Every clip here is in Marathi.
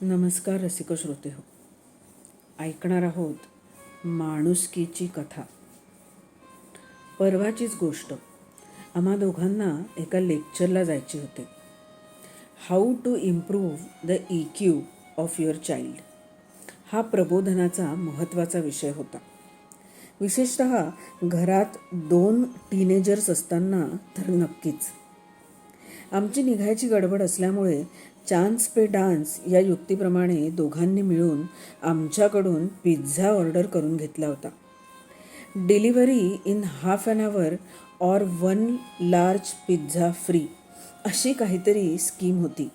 नमस्कार रसिक श्रोते हो. ऐकणार आहोत माणुसकीची कथा. परवाचीच गोष्ट. आम्हा दोघांना एका लेक्चरला जायचे होते. How to improve the EQ of your child हा प्रबोधनाचा महत्त्वाचा विषय होता. विशेषतः घरात 2 टीनेजर्स असताना तर नक्कीच. आमची निघायची गडबड असल्यामुळे चान्स पे डान्स या युक्तीप्रमाणे दोघांनी मिळून आमच्याकडून पिझ्झा ऑर्डर करून घेतला होता. Delivery in half an hour or 1 large pizza free अशी काहीतरी स्कीम होती.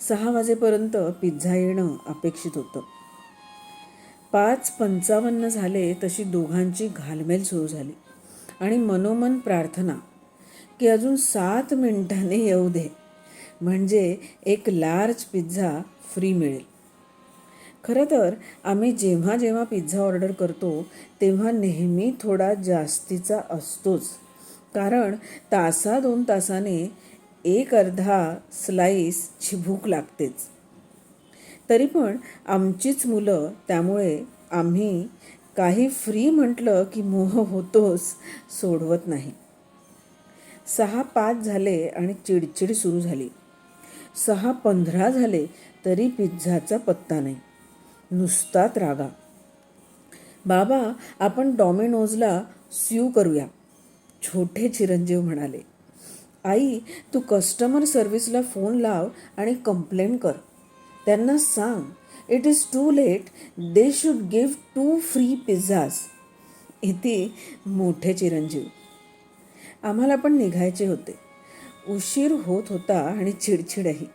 6 वाजेपर्यंत पिझ्झा येणं अपेक्षित होतं. 5:55 झाले तशी दोघांची घालमेल सुरू झाली आणि मनोमन प्रार्थना की अजून 7 मिनिटांनी येऊ दे, म्हणजे एक लार्ज पिझ्झा फ्री मिळेल. खरं तर आम्ही जेव्हा जेव्हा पिझ्झा ऑर्डर करतो तेव्हा नेहमी थोडा जास्तीचा असतोच, कारण 1-2 तासाने एक अर्धा स्लाईसची भूक लागतेच. तरी पण आमचीच मुलं, त्यामुळे आम्ही काही फ्री म्हटलं की मोह होतोच, सोडवत नाही. 6:05 झाले आणि चिडचिड सुरू झाली. 6:15 झाले तरी पिझ्झाचा पत्ता नाही, नुसताच रागा. बाबा, आपण डॉमिनोजला स्यू करूया, छोटे चिरंजीव म्हणाले. आई, तू कस्टमर सर्व्हिसला फोन लाव आणि कंप्लेंट कर. त्यांना सांग it is too late, they should give 2 free pizzas. इथे मोठे चिरंजीव. आम्हाला पण निघायचे होते. उशीर होत होता आणि चिडचिडही.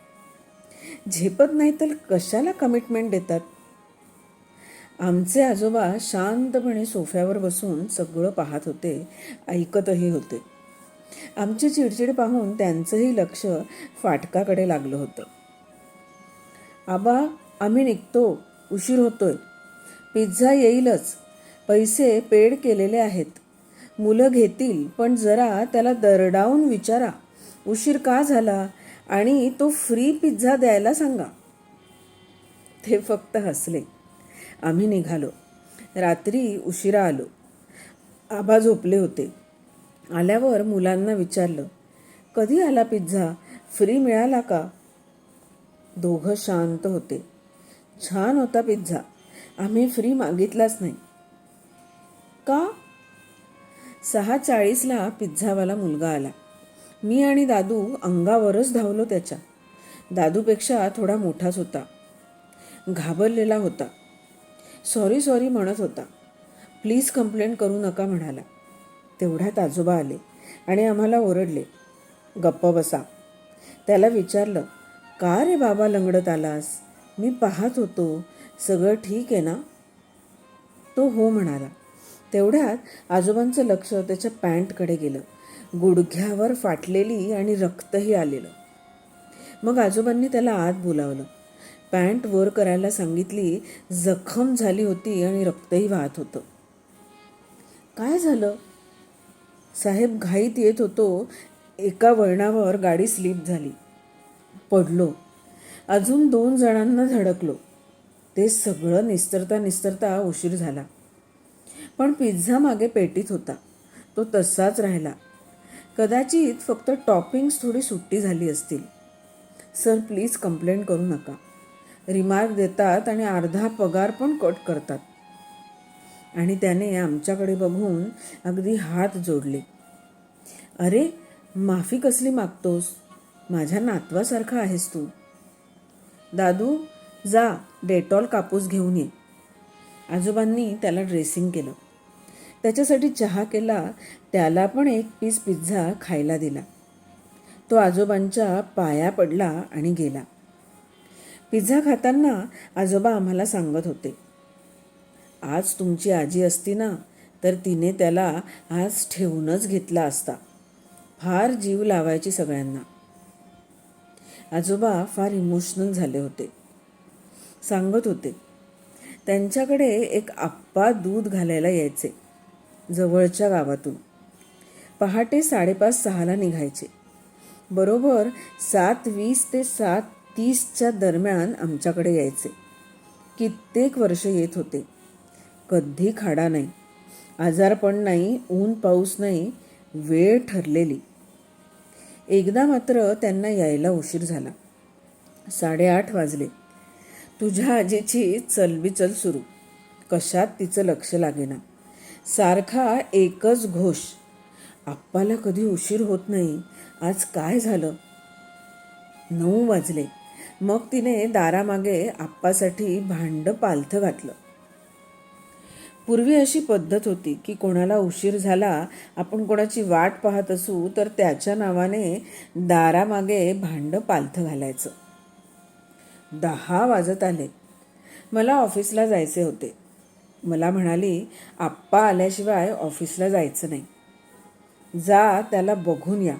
झेपत नाही तर कशाला कमिटमेंट देतात. आमचे आजोबा शांतपणे सोफ्यावर बसून सगळं पाहत होते, ऐकतही होते. आमची चिडचिड पाहून त्यांचंही लक्ष फाटकाकडे लागलं होतं. आबा, आम्ही निघतो, उशीर होतोय. पिझ्झा येईलच, पैसे पेड केलेले आहेत. मुलं घेतील, पण जरा त्याला दरडावून विचारा उशीर का झाला आणि तो फ्री पिझ्झा द्यायला सांगा. ते फक्त हसले. आम्ही निघालो. रात्री उशिरा आलो. आबा झोपले होते. आल्यावर मुलांना विचारलं, कधी आला पिझ्झा, फ्री मिळाला का? दोघं शांत होते. छान होता पिझ्झा, आम्ही फ्री मागितलाच नाही. का? 6:40ला पिझ्झावाला मुलगा आला. मी आणि दादू अंगावरच धावलो त्याच्या. दादूपेक्षा थोडा मोठाच होता. घाबरलेला होता. सॉरी म्हणत होता. प्लीज कंप्लेंट करू नका म्हणाला. तेवढ्यात आजोबा आले आणि आम्हाला ओरडले, गप्प बसा. त्याला विचारलं, का रे बाबा लंगडत आलास? मी पाहत होतो, सगळं ठीक आहे ना? तो हो म्हणाला. तेवढ्यात आजोबांचं लक्ष त्याच्या पॅन्टकडे गेलं. गुडघ्यावर फाटलेली आणि रक्तही आलेलं. मग आजोबांनी त्याला आत बोलावलं. पॅन्ट वर करायला सांगितली. जखम झाली होती आणि रक्तही वाहत होतं. काय झालं? साहेब, घाईत येत होतो, एका वळणावर गाडी स्लिप झाली, पडलो. अजून 2 जणांना धडकलो. ते सगळं निस्तरता उशीर झाला. पण पिझ्झा मागे पेटीत होता, तो तसाच राहिला. कदाचित फक्त टॉपिंग्स थोडी सुट्टी झाली असतील. सर, प्लीज कंप्लेंट करू नका. रिमार्क देतात आणि अर्धा पगार पण कट करतात. आणि त्याने आमच्याकडे बघून अगदी हात जोडले. अरे, माफी कसली मागतोस? माझ्या नातवासारखा आहेस तू. दादू, जा डेटॉल कापूस घेऊन ये. आजोबांनी त्याला ड्रेसिंग केलं. त्याच्यासाठी चहा केला. त्याला पण 1 पीस पिझ्झा खायला दिला. तो आजोबांच्या पाया पडला आणि गेला. पिझ्झा खाताना आजोबा आम्हाला सांगत होते, आज तुमची आजी असती ना, तर तिने त्याला आज ठेवूनच घेतला असता. फार जीव लावायची सगळ्यांना. आजोबा फार इमोशनल झाले होते. सांगत होते, त्यांच्याकडे एक आप्पा दूध घालायला यायचे, जवळच्या गावातून. पहाटे 5:30-6ला निघायचे. बरोबर 7:20 ते 30च्या दरम्यान आमच्याकडे यायचे. कित्येक वर्ष येत होते. कधी खाडा नाही, आजारपण नाही, ऊन पाऊस नाही, वेळ ठरलेली. एकदा मात्र त्यांना यायला उशीर झाला. 8:30 वाजले. तुझ्या आजीची चलबिचल सुरू. कशात तिचं लक्ष लागेना. सारखा एकच घोष, आप्पाला कधी उशीर होत नाही, आज काय झालं. 9 वाजले. मग तिने दारामागे आप्पासाठी भांडं पालथं घातलं. पूर्वी अशी पद्धत होती की कोणाला उशीर झाला, आपण कोणाची वाट पाहत असू तर त्याच्या नावाने दारामागे भांडं पालथं घालायचं. 10 वाजत आले. मला ऑफिसला जायचे होते. मला म्हणाली, आप्पा आल्याशिवाय ऑफिसला जायचं नाही, जा त्याला बघून या.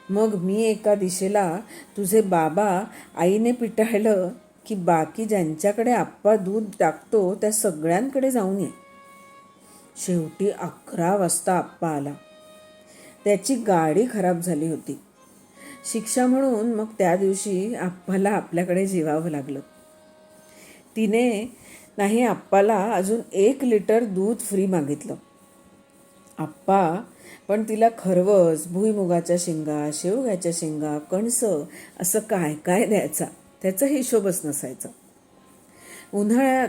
मग मी एका दिशेला, तुझे बाबा आईने पिटाळलं की बाकी ज्यांच्याकडे आप्पा दूध टाकतो त्या सगळ्यांकडे जाऊन ये. शेवटी 11 वाजता आप्पा आला. त्याची गाडी खराब झाली होती. शिक्षा म्हणून मग त्या दिवशी आप्पाला आपल्याकडे जेवावं लागलं. तिने नाही आप्पाला अजून 1 लिटर दूध फ्री मागितलं. आप्पा पण तिला खरवस, भुईमुगाच्या शेंगा, शेवग्याच्या शेंगा, कणसं असं काय काय द्यायचा, त्याचा हिशोबच नसायचा. उन्हाळ्यात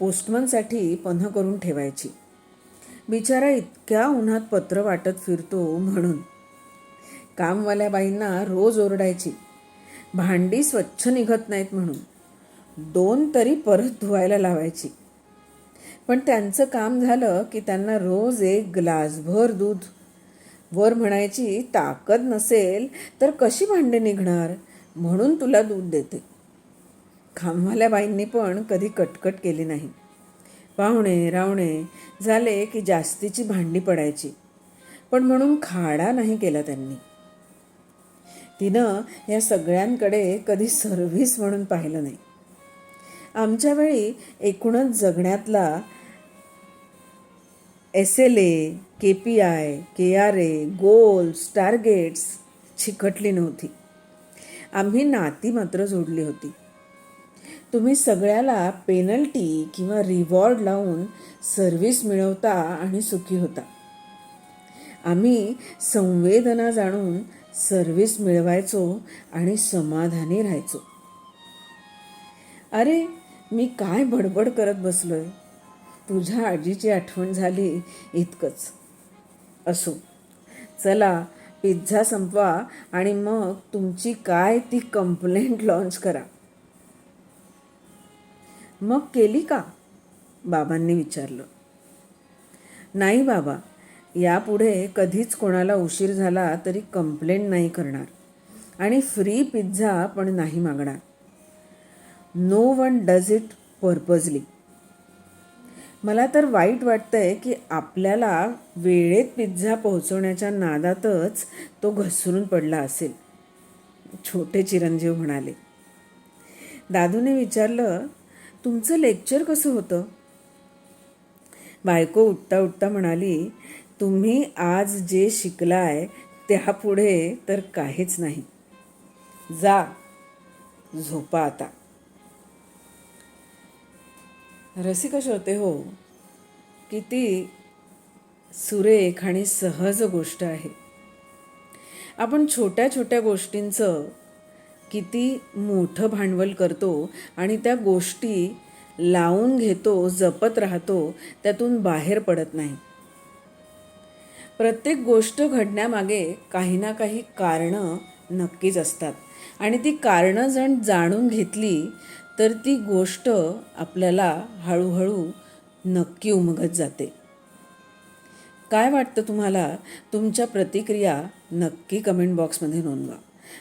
पोस्टमनसाठी पन्ह करून ठेवायची. बिचारा इतक्या उन्हात पत्र वाटत फिरतो म्हणून. कामवाल्या बाईंना रोज ओरडायची, भांडी स्वच्छ निघत नाहीत म्हणून. 2 तरी परत धुवायला लावायची. पण त्यांचं काम झालं की त्यांना रोज 1 ग्लासभर दूध. वर म्हणायची, ताकद नसेल तर कशी भांडे निघणार, म्हणून तुला दूध देते. कामवाल्या बाईंनी पण कधी कटकट केली नाही. पाहुणे रावणे झाले की जास्तीची भांडी पडायची, पण म्हणून खाडा नाही केला त्यांनी. तिनं या सगळ्यांकडे कधी सर्व्हिस म्हणून पाहिलं नाही. आमच्या वेळी एकूणच जगण्यातला SLA, KPI, KRA, goals, targets चिकटली नव्हती. आम्ही नाती मात्र जोडली होती. तुम्ही सगळ्याला पेनल्टी किंवा रिवॉर्ड लावून सर्व्हिस मिळवता आणि सुखी होता. आम्ही संवेदना जाणून सर्व्हिस मिळवायचो आणि समाधानी राहायचो. अरे मी काय बडबड करत बसलोय, तुझ्या आजीची आठवण झाली इतकंच. असो, चला पिझ्झा संपवा आणि मग तुमची काय ती कंप्लेंट लॉन्च करा. मग केली का, बाबांनी विचारलं. नाही बाबा, यापुढे कधीच कोणाला उशीर झाला तरी कंप्लेंट नाही करणार आणि फ्री पिझ्झा पण नाही मागणार. No one does it purposely. मला तर वाईट वाटतंय की आपल्याला वेळेत पिझ्झा पोहोचवण्याच्या नादातच तो घसरून पडला असेल, छोटे चिरंजीव म्हणाले. दादूने विचारलं, तुमचं लेक्चर कसं होतं. बायको उठता उठता म्हणाली, तुम्ही आज जे शिकलाय त्यापुढे तर काहीच नाही, जा झोपा आता. रसिक श्रोते हो, किती सुरेख आणि सहज गोष्ट आहे. आपण छोट्या छोट्या गोष्टींचं किती मोठं भांडवल करतो आणि त्या गोष्टी लावून घेतो, जपत राहतो, त्यातून बाहेर पडत नाही. प्रत्येक गोष्ट घडण्यामागे काही ना काही कारणं नक्कीच असतात आणि ती कारणं जाणून घेतली तर ती गोष्ट आपल्याला हळूहळू नक्की उमगत जाते. काय वाटतं तुम्हाला? तुमच्या प्रतिक्रिया नक्की कमेंट बॉक्समध्ये नोंदवा.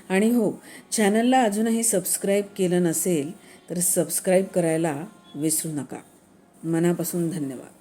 आणि हो, चॅनलला अजूनही सबस्क्राईब केलं नसेल तर सबस्क्राईब करायला विसरू नका. मनापासून धन्यवाद.